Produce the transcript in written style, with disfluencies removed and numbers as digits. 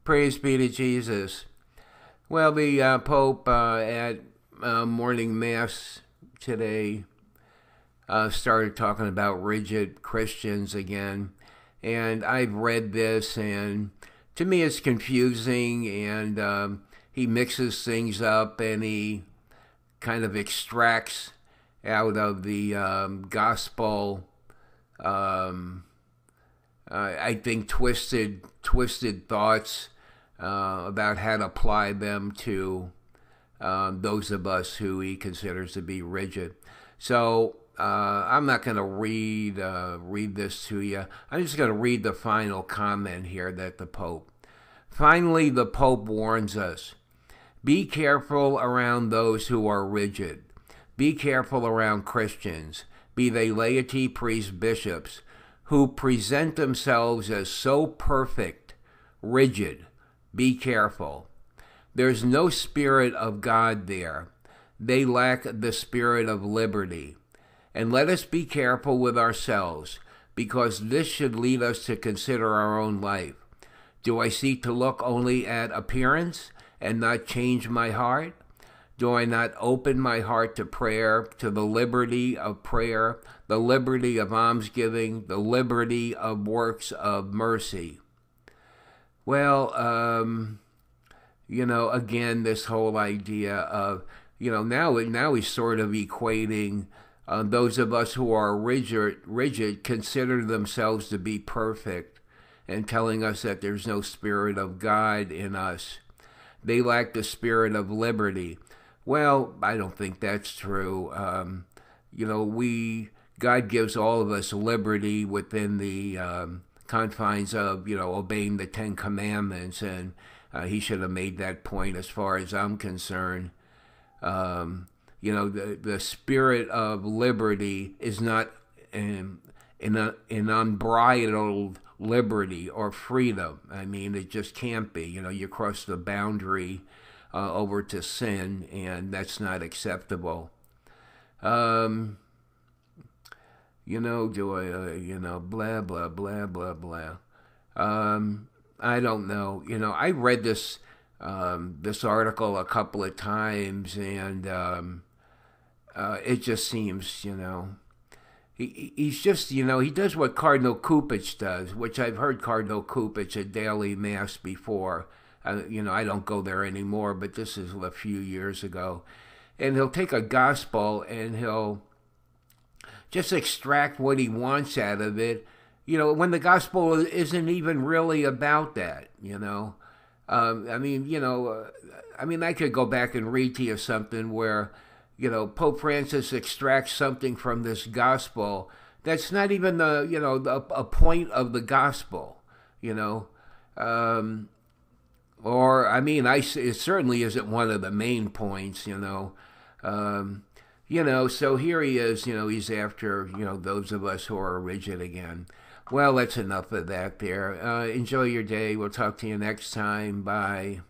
Praise be to Jesus. Well, the Pope at morning mass today started talking about rigid Christians again. And I've read this, and to me it's confusing, and he mixes things up, and he kind of extracts out of the gospel, I think, twisted thoughts about how to apply them to those of us who he considers to be rigid. So I'm not going to read this to you. I'm just going to read the final comment here that the Pope. Finally, the Pope warns us. Be careful around those who are rigid. Be careful around Christians, be they laity, priests, bishops, who present themselves as so perfect, rigid. Be careful. There's no spirit of God there. They lack the spirit of liberty. And let us be careful with ourselves, because this should lead us to consider our own life. Do I seek to look only at appearance and not change my heart? Do I not open my heart to prayer, to the liberty of prayer, the liberty of almsgiving, the liberty of works of mercy? Well, again, this whole idea of, now he's sort of equating those of us who are rigid consider themselves to be perfect, and telling us that there's no spirit of God in us. They lack the spirit of liberty. Well, I don't think that's true. God gives all of us liberty within the confines of, obeying the Ten Commandments, and he should have made that point as far as I'm concerned. The spirit of liberty is not an unbridled liberty or freedom. I mean, it just can't be. You cross the boundary over to sin, and that's not acceptable. Do I, blah, blah, blah, blah, blah. I don't know. I read this article a couple of times, and it just seems, he's just, he does what Cardinal Kupich does, which I've heard Cardinal Kupich at daily mass before. I don't go there anymore, but this is a few years ago. And he'll take a gospel and he'll just extract what he wants out of it, when the gospel isn't even really about that, I could go back and read to you something where, Pope Francis extracts something from this gospel that's not even a point of the gospel, it certainly isn't one of the main points, so here he is, he's after, those of us who are rigid again. Well, that's enough of that there. Enjoy your day. We'll talk to you next time. Bye.